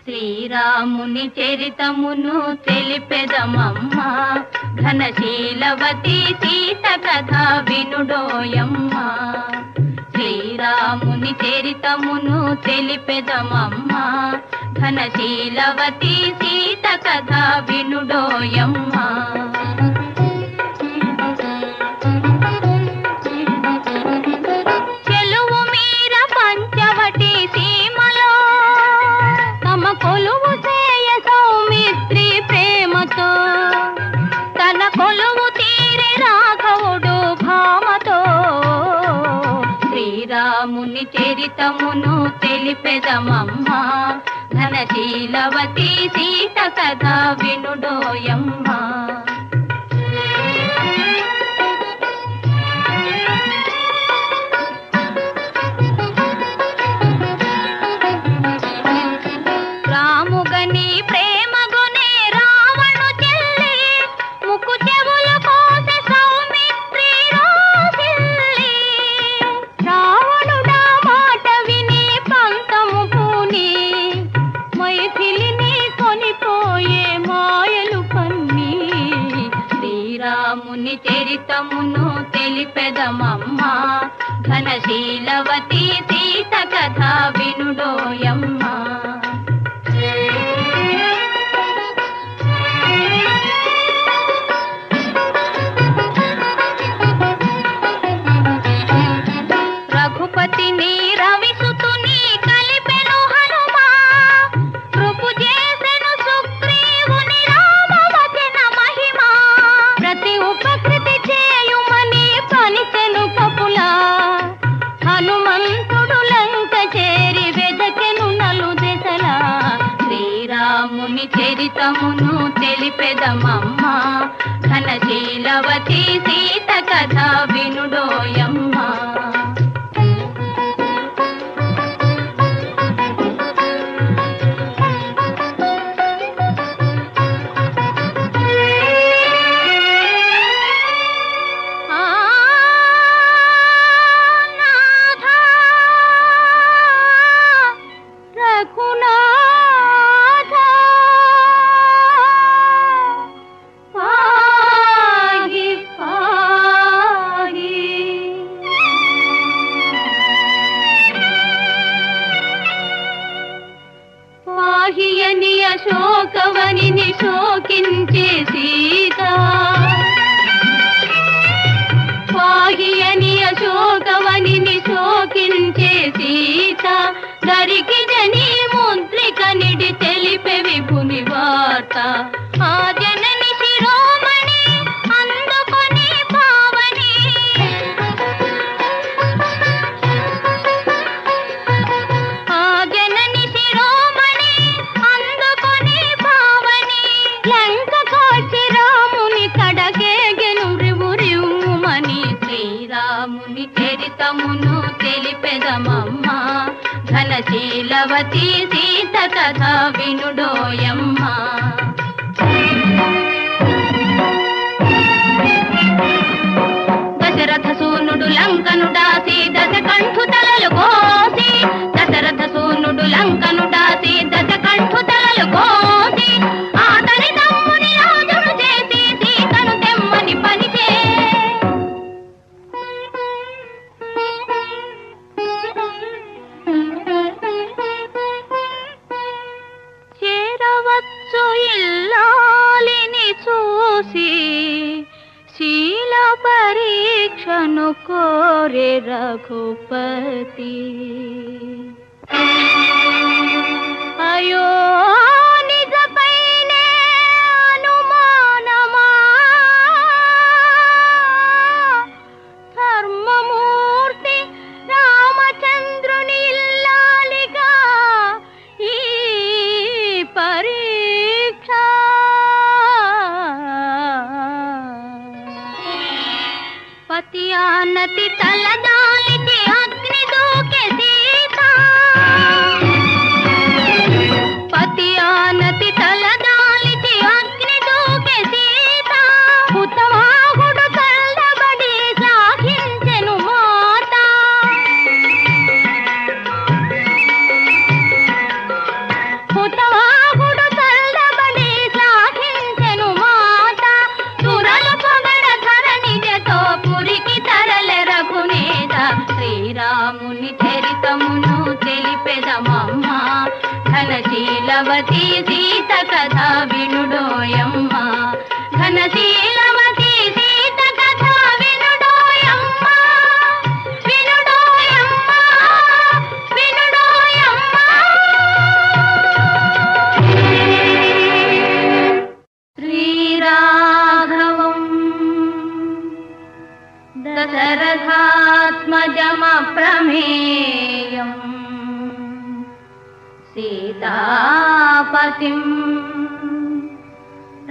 శ్రీరాముని చరితమును తెలిపెదమమ్మా, ఘనశీలవతి సీత కథ వినుడోయమ్మా. శ్రీరాముని చరితమును తెలిపెదమమ్మా, ఘనశీలవతి సీత కథ వినుడోయమ్మా. చెలువు మీర పంచవటి సీమలో తమ కొలువు చేయ సౌమిత్రి ప్రేమతో, తన కొలువు తీరి రాఘవుడు భామతో. శ్రీరాముని చరితమును తెలిపెదమమ్మా, ఘనశీలవతి సీత కథ వినుడోయమ్మా. రాముగని ప్రేమగునే రావణు చెల్లి, ముక్కు చెవులు కోసే సౌమిత్రి రోసిల్లి. రావణుడా మాట విని పంతము పూని, మైథిలిని కొనిపోయే మాయలు కన్ని. శ్రీరాముని చరితమును తెలిపెదమమ్మా, ఘనశీలవతి సీత కథ వినుడోయమ్మా. రఘుపతిని రవిసుతుని కలిపెను హనుమా, కృపు చేసెను సుగ్రీవుని రామవచన మహిమా. ప్రతి ఉపకృతి చేయుమని పనిచెను కపులా, హనుమంతుడు లంక చేరి వెదకెను నలు దెసలా. శ్రీరాముని చరితమును తెలిపెదమమ్మా, ఘనశీలవతి సీత కథ వినుడోయమ్మా. పాహియని అశోకవనిని శోకించే సీత, పాహియని అశోకవనిని శోకించే సీత. దరికి జని ముద్రిక నిడి తెలిపే విభుని వార్త, ఆ జనని శిరోమణి అందుకొని పావని. ఆ జనని శిరోమణి అందుకొని పావని, లంక కోచి రాముని కడగేగెను రివు రివుమని. శ్రీరాముని చరితమును తెలిపెదమమ్మా, ఘనశీలవతి సీత కథ వినుడోయమ్మా. దశరథ సూనుడు లంకను దాసి దశకంఠు తలలు కోసి, దశరథ సూనుడు లంకను దాసి దశకంఠు తలలు కోసి. ఆతని తమ్ముని రాజును చేసి సీతను తెమ్మని పనిచే. చేరవచ్చు ఇల్లాలిని చూసి శీల పరీక్ష పరీక్షను కోరే రఘుపతి. అయో నిజపైనే అనుమానమా, ధర్మమూర్తి రామచంద్రుని ఇల్లాలిగా ఈ పరీక్ష. పతి ఆనతి తలదాలికి అగ్ని దూకే సీత, పతి ఆనతి తలదాలికి అగ్ని దూకే సీత. ఉత్తమాగుడు తల్లబడి సాగించెను మాత, ఉత్తమాగుడు తల్లబడి సాగించెను మాత. సురలు పొగడ ధరణిజతో పురికి తరలె రఘునేత. శ్రీరాముని చరితమును తెలిపెదమమ్మ, ఘనశీలవతి సీత కథ వినుడోయమ్మ. ఘనశీలవతి సీత కథ వినుడోయమ్మ, వినుడోయమ్మ, వినుడోయమ్మ. శ్రీరాఘవం దశరథాత్మజమప్రమేయం, సీతాపతిం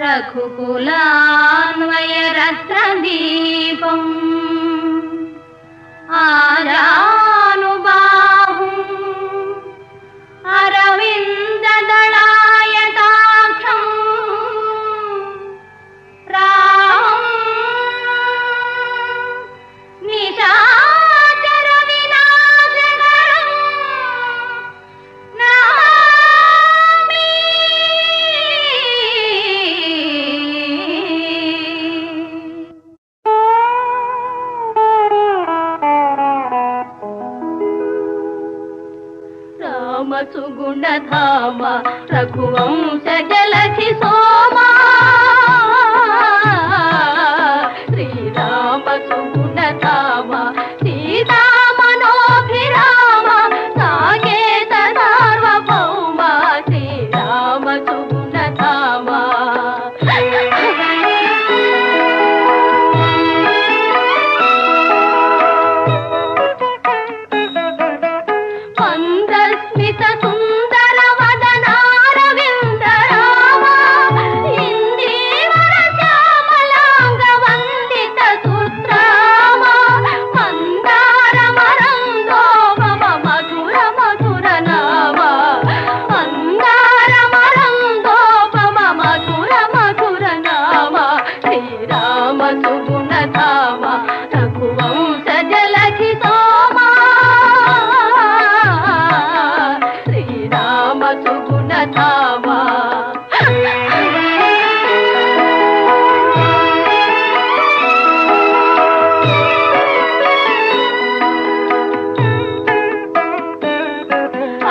రఘుకులాన్వయరత్నదీపం. ఆజానుబాహుం అరవిందదళాయతాక్షం, రామం నిశాచర వినాశకరం నమామి. రామ సుగుణధామ రఘువంశ జలధి సోమా, శ్రీరామ సుగుణధామ సీతా మనోభిరామ, సాకేత సార్వభౌమ శ్రీరామ సుగుణధామ. మందస్మిత సుందర వదనారవింద రామ, ఇందీవర శ్యామలాంగ వందిత సుత్రామ. మందార మరందోపమ మధుర మధుర నామ, మందార మరందోపమ మధుర మధుర నామ. శ్రీరామ సుగుణధామ రఘువంశ జలధి సోమా, శ్రీరామ సుగుణధామ.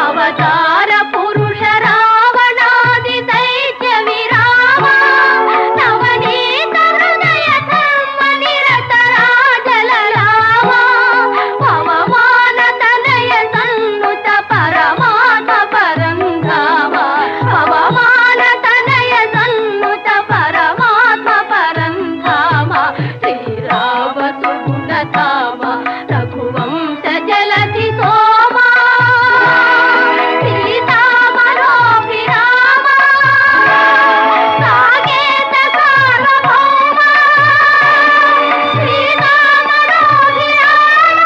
అవతార పురుష రావణాది దైత్య విరామ, నవనీత హృదయ ధర్మ నిరత రాజల రామ. పవమాన తనయ సన్నుత పరమాత్మ పరంధామ, పవమాన తనయ సన్నుత పరమాత్మ పరంధామ. శ్రీరామ సుగుణధామ రఘువంశ జలధి సోమా, సీతా మనోభిరామ, సాకేత సార్వభౌమ సీతా మనోభిరామ.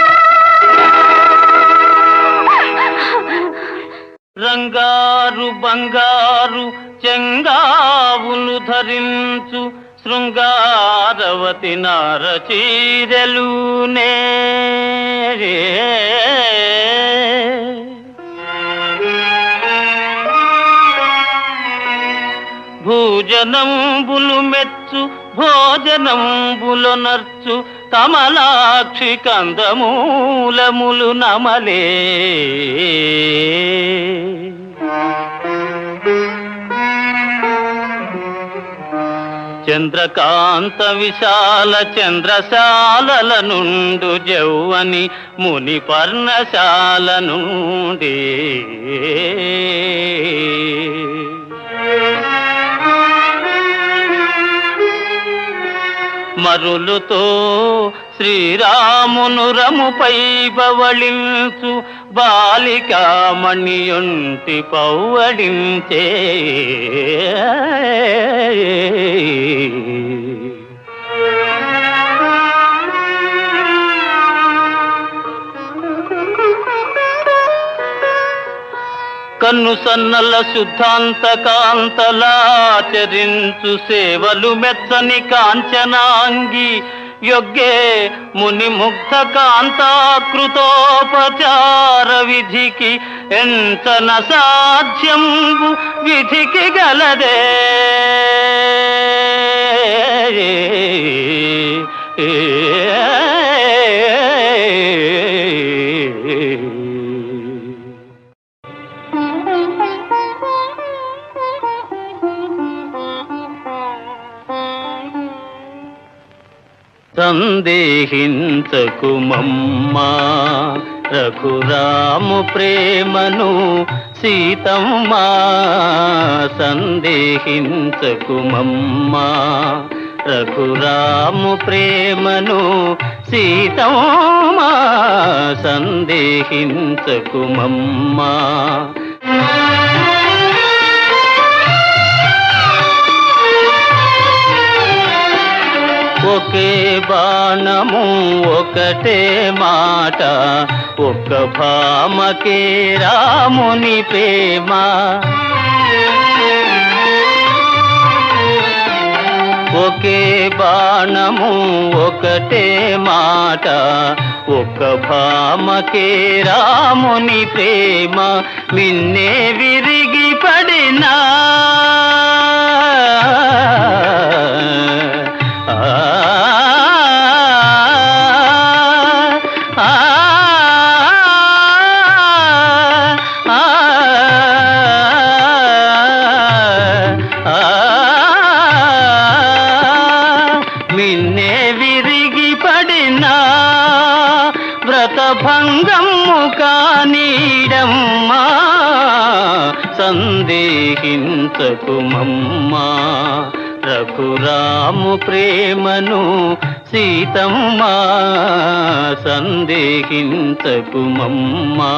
రంగారు బంగారు చెంగావులు ధరించు శృంగారవతి నారచీరలునే, భూజనంబులు మెచ్చు భోజనంబులు నర్చు కమలాక్షి కందమూలములు నమలే. చంద్రకాంత విశాల చంద్రశాలల నుండు జౌవని ముని పర్ణశాల నుండి మరులుతో శ్రీరామును రముపై బవళించు బాలికామణియుంటి పౌవడించే కన్ను సన్నల శుద్ధాంత కాంతలాచరించు సేవలు మెచ్చని కాంచనాంగి యొగ్గే ముని ముగ్ధ కాంతాకృతోపచార విధికి ఎంతన సాధ్యంబు విధికి గలదే సందేహించకు మమ్మా రఘురాము ప్రేమను సీతమ్మా సందేహించకు మమ్మా రఘురాము ప్రేమను సీతమ్మా సందేహించకు మమ్మా ఒకే బాణము ఒకటే మాట ఒక్క భామకే రాముని ప్రేమ ఒకే బాణము ఒకటే మాట ఒక్క భామకే రాముని ప్రేమ మిన్నే విరిగి పడినా మిన్నే విరిగి పడినా వ్రతభంగము కానీడమ్మా సందేహించకు మమ్మా రఘురాము ప్రేమను సీతమ్మా సందేహించకు మమ్మా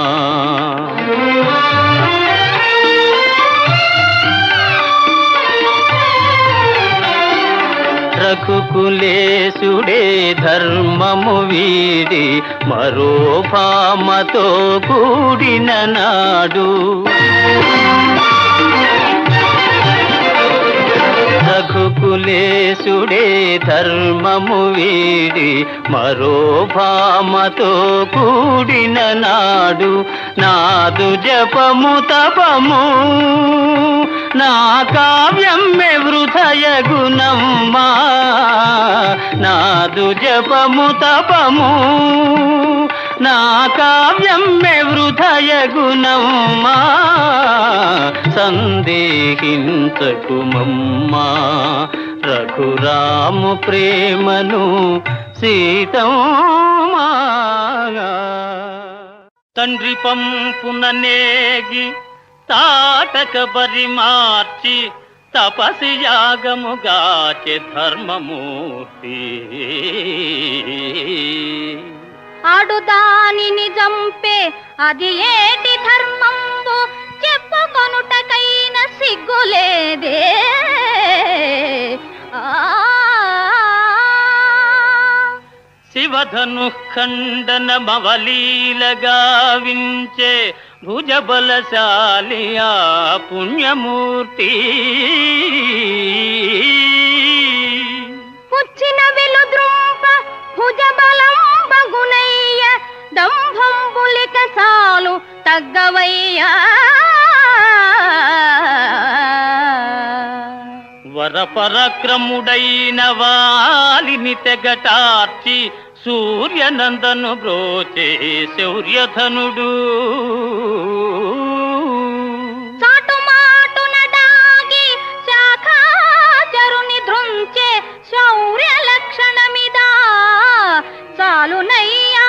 రఘుకులేశుడే ధర్మము వీడి మరో భామతో కూడిన నాడు రఘుకులేశుడే ధర్మము వీడి మరో భామతో కూడిన నాడు నాదు జపము తపము నా కావ్యం వృథయ గుణమ్మా నాదు జపము తపము నా కావ్యం వృథయ గుణమ్మా సందేహించకు మమ్మా రఘురాము ప్రేమను సీతమ్మా తండ్రి పంపున నేగి తాటక బరి మార్చి తపసి యాగముగాచె ధర్మమూర్తి ఆడు దానిని జంపే అది ఏటి ధర్మంబు చెప్పుకొనుటకైన సిగ్గులేదే శివధను ఖండన మవలీలగా వించే భుజబలశాలి ఆ పుణ్యమూర్తి పుచ్చిన వెలుద్రుంప భుజబలం బగునయ్య దంభంబులిక సాలు తగ్గవయ్యా వరపరక్రముడైన వాలిని తెగటార్చి సూర్యనందను బ్రోచే శౌర్యధనుడు చాటుమాటున దాగి శాఖాచరుని ధృంచే చాలునయ్యా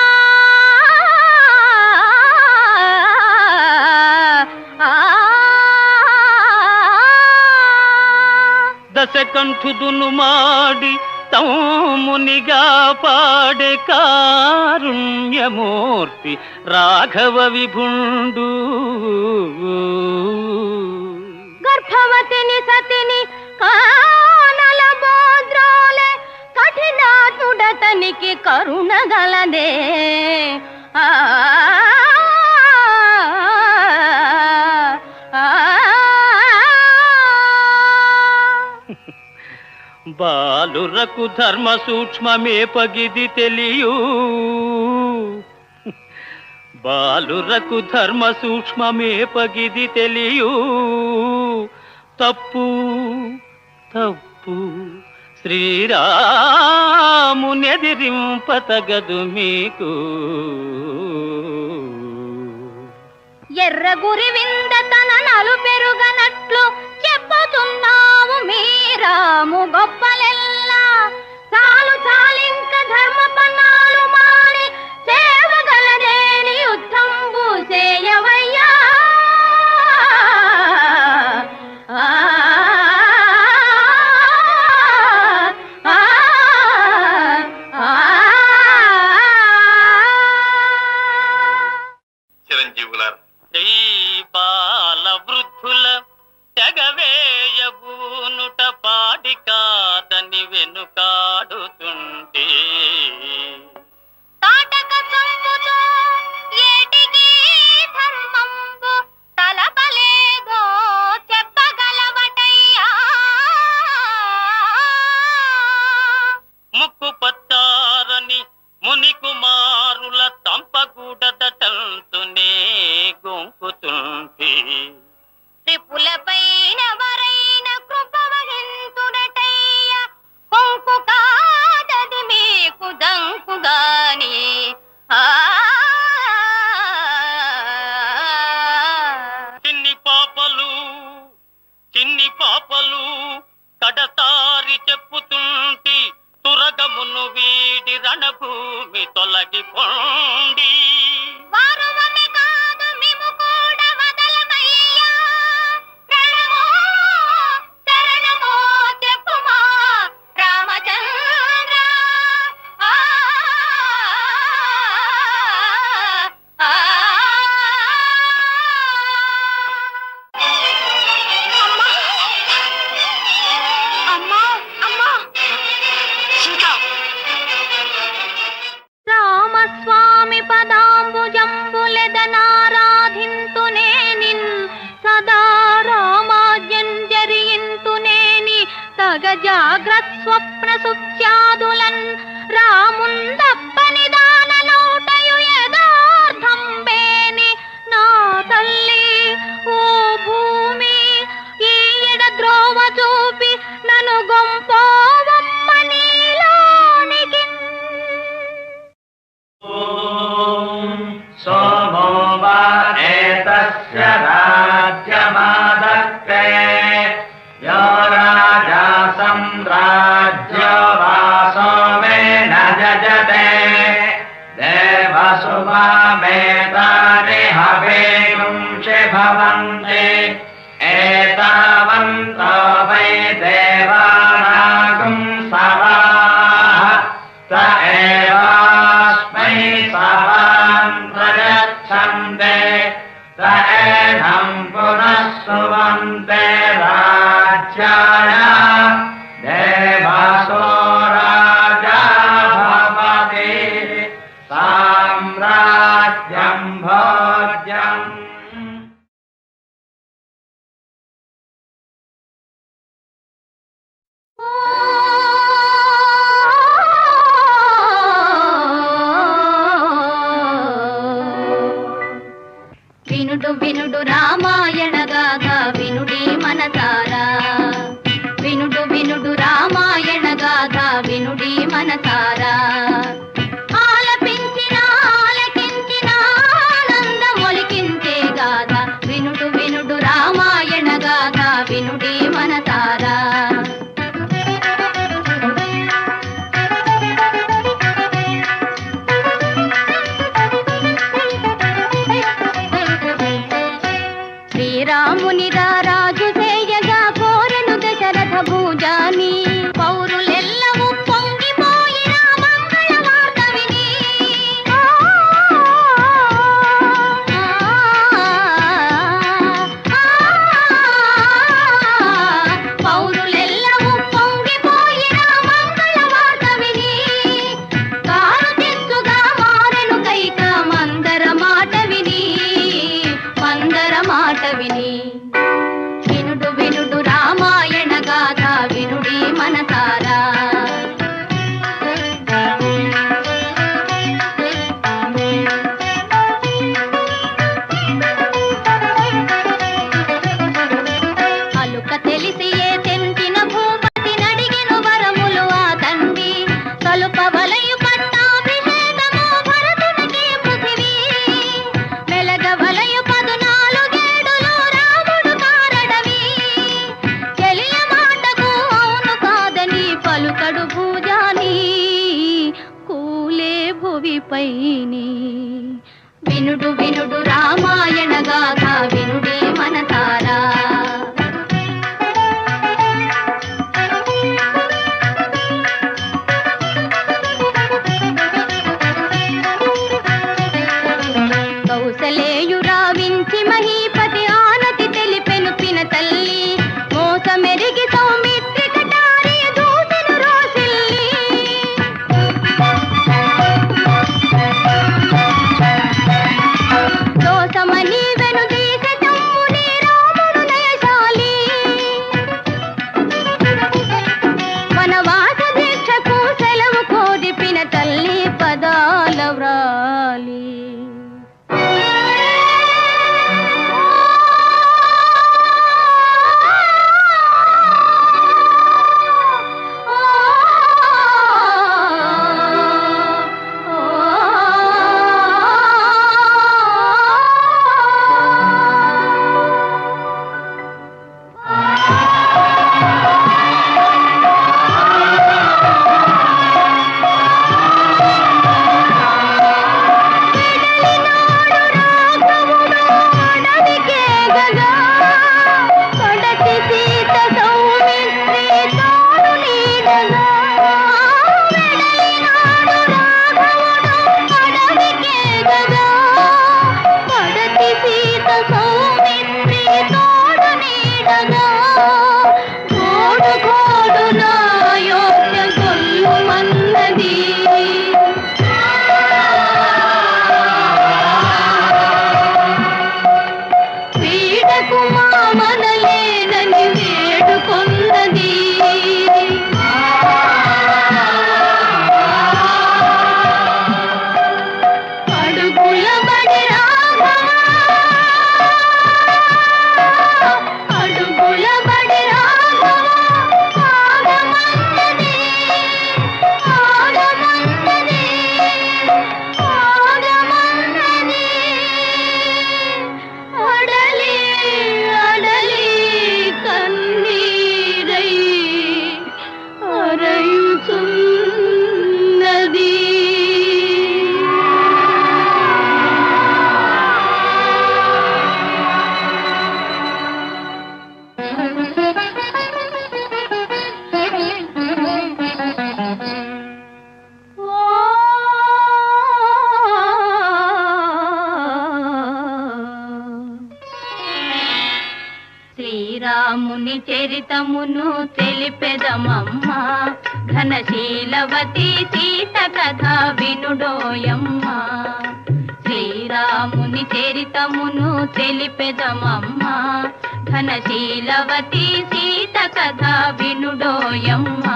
దశకంఠుదును మాడి తమ్మునిగా పాడే కారుణ్యమూర్తి రాఘవ విభుండు. గర్భవతిని సతిని కానల బోద్రోలే కఠినాతుడతనికి కరుణగలదే. బాలురకు ధర్మ సూక్ష్మమే పగిది తెలియు. బాలురకు ధర్మ సూక్ష్మమే పగిది తెలియు. తప్పు తప్పు శ్రీరామునెదిరింపతగదు మీకు. ఎర్ర గురి వింద తన నలు పెరుగనట్లు చెప్పుతున్నాము మీరాము గొప్పలెల్లా. చాలు చాలింక ధర్మ పన్నాలు మాని సేవగలదేని యుద్ధంబు చేయవయ్యా. చిరంజీవులారు బాల వృద్ధుల తెగవేయబూనుట పాడి కాదని వెనుకాడుతుంటే తాటక చంపుతో ఏటికి ధర్మంబు తలపలేదో చెప్పగలవటయ్యా. ముక్కు పచ్చారని ముని కుమారుల తంపగూడదటంతునే గొంకుతుంటే త్రిపులపైన వరైన కృప వహింతుడటయ్య. కొంకు కాదది మీకు దంకుగాని. చిన్ని పాపలు కడతారి చెప్పుతుంటి తురగమును వీడి రణభూమి తొలగిపోండి. వారువమి కాదు మిము కూడా వదలమయ్యా. శరణమో శరణమో చెప్పుమా రామచంద్ర. అమ్మా అమ్మా రామస్వామి పదాంబుజంబులెదనారాధింతునే నిన్ సదా రామాజ్ఞంజరింతునేని తగ జాగ్రత్ స్వప్న సుఖ్యాదులన్ రాముందప్పని దానలోటయు యదార్థంబేని నా తల్లి ఓ భూమి ఈయడ ద్రోవ చూపి నను గొంపోవమ్మ నీలోనికి. सोमो वा एतस्य राज्यमादत्ते यो राजा सम्राज्यो वा सोमेन जजते देवसुमामेतानि हवेगुंषि भवन्ति एतावन्तो वै देवानागुं सवाः स एवास्मै सवान् प्रयच्छन्ते स एनं पुनः सुवन्ते राज्याय देवसो राजा भवति साम्राज्यं भोज्यम्. వినుడు వినుడు రామాయణ గాథ వినుడి మనసారా. వినుడు వినుడు రామాయణ గాథ వినుడి మనసారా. ఆలపించిన ఆలకించిన ఆనందమొలికించే గాథ వినుడు వినుడు రామాయణ గాథ వినుడి మనసారా. భువిపైని. వినుడు వినుడు రామాయణ గాథ వినుడే మనసారా. కౌసలేయు రావించి మహీపతి ఆనతి తెలిపెను పిన తల్లి. మోసమెరిగి సౌమిత్రి కటారి దూసెను రోసిల్లి. దోసమని వెనుదీసె తమ్ముని రాముడు నయశాలి. వనవాస దీక్షకు సెలవు కోరి పిన తల్లి పదాల వ్రాలి. శ్రీరాముని చరితమును తెలిపెదమమ్మ. ఘనశీలవతి సీత కథ వినుడోయమ్మ. శ్రీరాముని చరితమును తెలిపెదమమ్మ. ఘనశీలవతి సీత కథ వినుడోయమ్మ.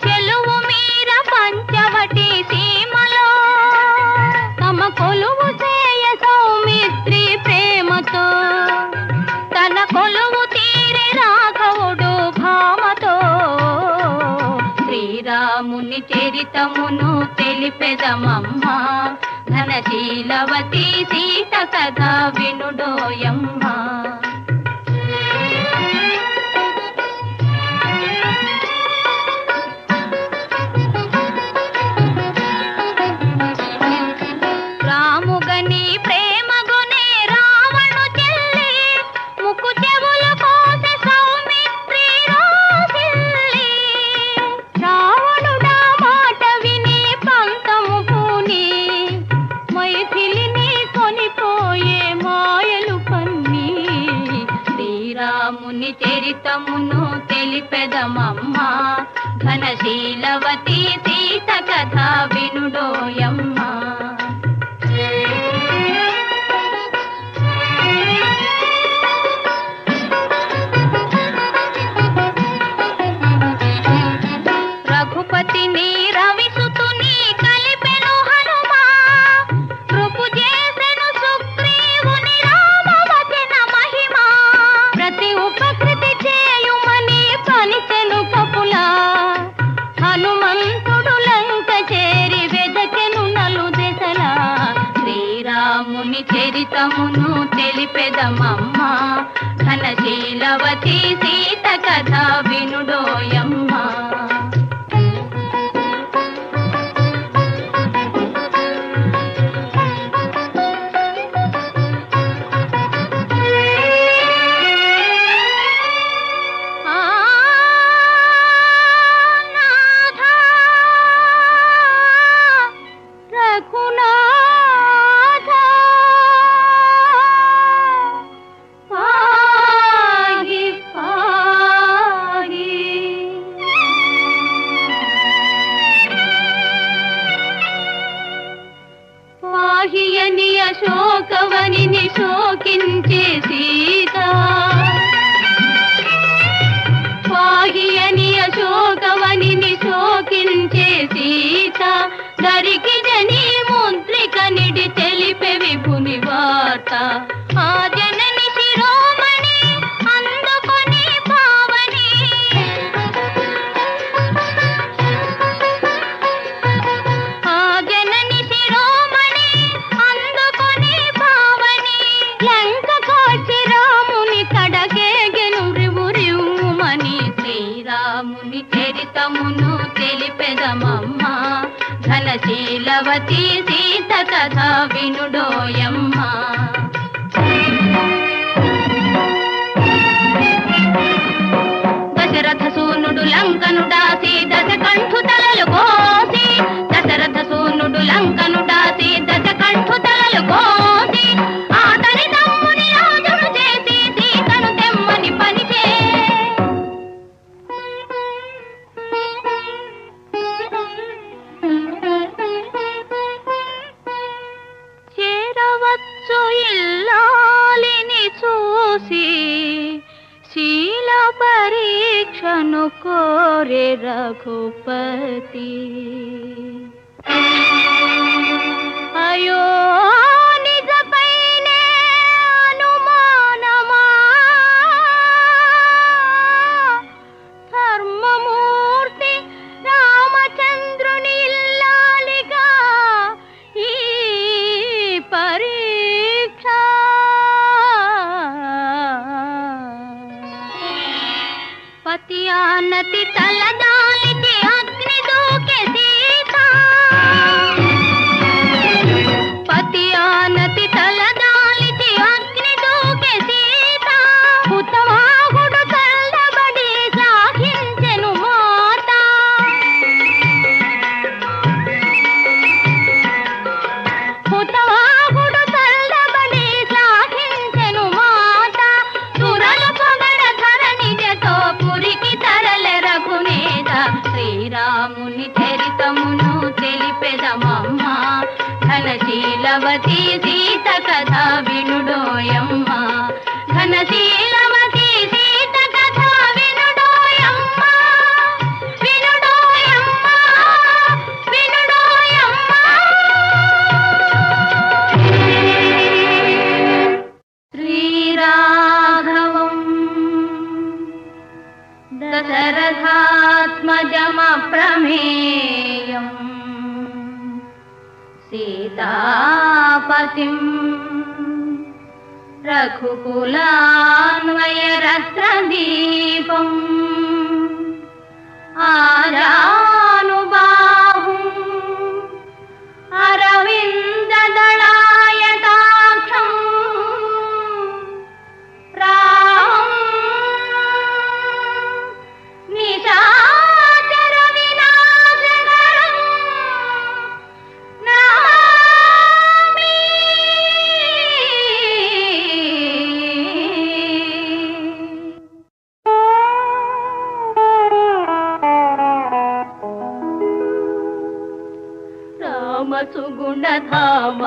చెలువు మీర పంచవటి సీమలో తమ కొలువు చేయ సౌమిత్రి ప్రేమతో. తన కొలువు తీరే రాఘవుడు భామతో. శ్రీరాముని చరితమును తెలిపెదమమ్మ. ఘనశీలవతి సీత కథ వినుడోయమ్మ. రాముగని ప్రేమగునే రావణు చెల్లి. ముక్కు చెవులు కోసె సౌమిత్రి రోసిల్లి. రావణుడా మాట విని పంతము పూని. మైథిలిని కొనిపోయే మాయలు పన్ని. శ్రీరాముని చరితమును తెలిపెదమమ్మ. ఘనశీలవతి సీత కథ వినుడోయమ్మ. రఘుపతిని రవిసుతుని కలిపెను హనుమా. కృపు చేసెను సుగ్రీవుని రామవచన మహిమా. ప్రతి ఉపకృతి చేయుమని పనిచెను కపులా. హనుమంతుడు లంక చేరి వెదకెను నలు దెసలా. శ్రీరాముని చరితమును తెలిపెదమమ్మ. ఘనశీలవతి సీత కథ వినుడోయమ్మ. శోకవనిని శోకించే సీత, పాహియని అశోకవనిని శోకించే సీత, దరికి జని ముద్రిక నిడి తెలిపే విభుని వార్త. ఆ జనని శిరోమణి అందుకొని పావని, ఆ జనని శిరోమణి అందుకొని పావని, లంకకొచ్చి రాముని కడగేగెను రివురివుమని. శ్రీరాముని చరితమును తెలిపెదమమ్మ, ఘనశీలవతి సీత కథ వినుడోయమ్మ. దశరథ సూనుడు లంకనుడాసి దశకంఠు తలలు కోసి, దశరథ సూనుడు లంకనుడాసి దశకంఠు తలలు కోసి, ఆతని తమ్ముని రాజును చేసి సీతను తెమ్మని పనిచే. చేరవచ్చు ఇల్లాలిని చూసి, శీల పరీక్షను కోరే రఘుపతి. అయో నిజపైనే అనుమానమా, ధర్మమూర్తి రామచంద్రుని ఇల్లాలిగా ఈ పరీక్ష. పతి ఆనతి తలదాలిచి అగ్ని దూకే సీత, పతి ఆనతి తలదాలిచి అగ్ని దూకే సీత, హుతవాహుడు చల్లబడి శ్లాఘించెను మాత. హుతవాహుడు చల్లబడి శ్లాఘించెను మాత, సురలు పొగడ ధరణిజతో పురికి తరలె రఘునేద. శ్రీరాముని చరితమును తెలిపెదమమ్మ, ఘనశీలవతి సీత కథ వినుడోయమ్మ. ఘనశీలవతి సీత కథ వినుడోయమ్మ, వినుడోయమ్మ, వినుడోయమ్మ. శ్రీరాఘవం దశరథాత్మజమప్రమేయం, సీతాపతిం రఘుకులాన్వయరత్నదీపం, ఆజానుబాహుం అరవిందదళాయతాక్షం, రామం నిశాచర వినాశకరం నమామి. రామ సుగుణధామ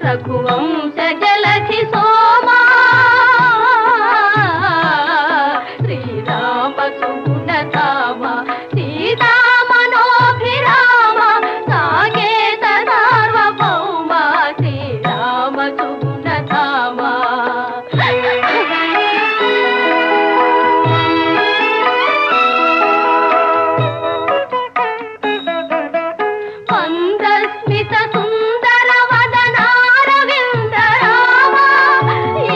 రఘువంశ జలధి సోమా, శ్రీరామ సుగుణధామ సీతా మనోభిరామ, సాకేత సార్వభౌమ శ్రీరామ సుగుణధామ. మందస్మిత సుందర వదనారవింద రామ, ఈ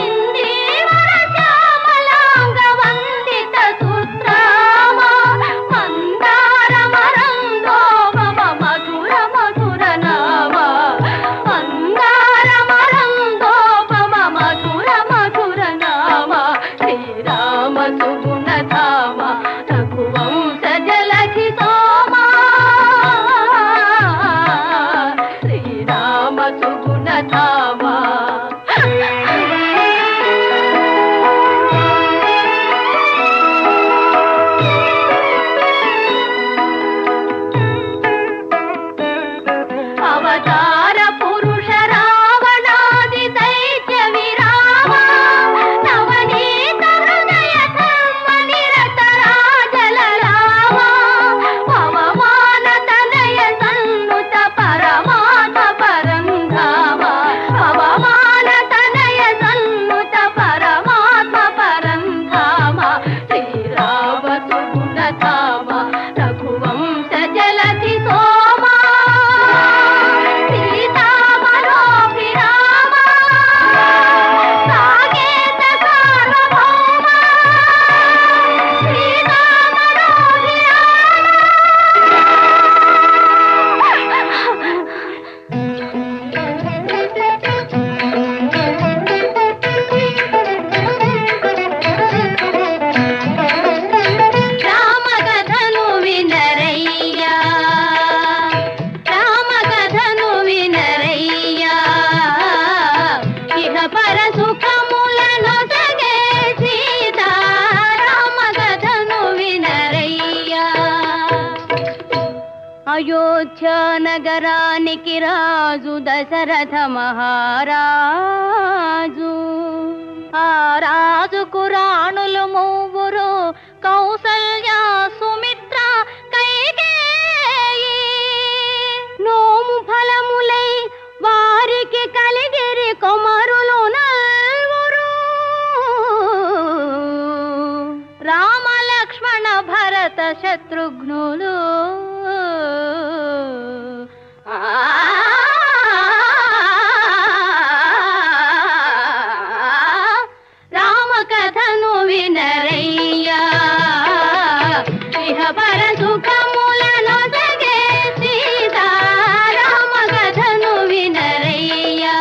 అయోధ్య నగరానికి రాజు దశరథ మహారాజు. ఆ రాజుకు రాణులు మూవురు, కౌసల్య, సుమిత్ర, కైకేయి. నోము ఫలములై వారికి కలిగిరి కుమారులు నల్వురు. రామ లక్ష్మణ భరత శత్రుఘ్నులు. రామ కథను వినరయ్యా, ఇహపర సుఖములను జగే సీతా. రామ కథను వినరయ్యా.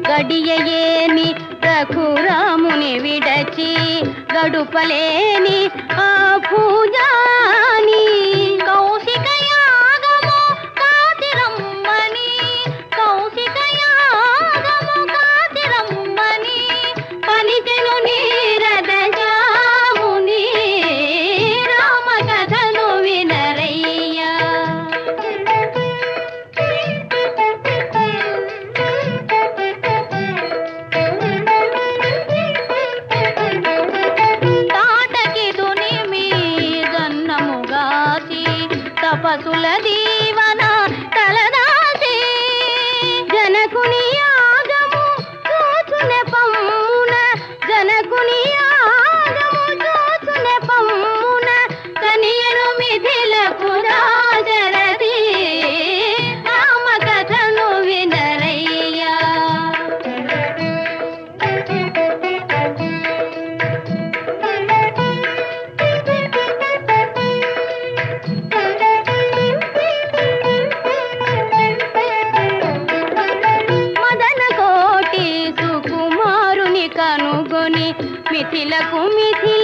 గడియయేని రఘురాముని విడచి, గడుపలేని ఆ పూజాని. కౌశిక యాగము కాతిరమ్మని, కౌశిక యాగము కాతిరమ్మని పలికెను నీరద జాముని. రామ కథను వినరయ్యా. తపసుల దీవన తలదాసి, జనకుని యాగము చూచునే పమ్మున, జనకుని యాగము చూచునే పమ్మున. కనియను మిథిలకు రాజరథి. రామ కథను వినరయ్యా. కనుగొని మిథిలకు మిథిల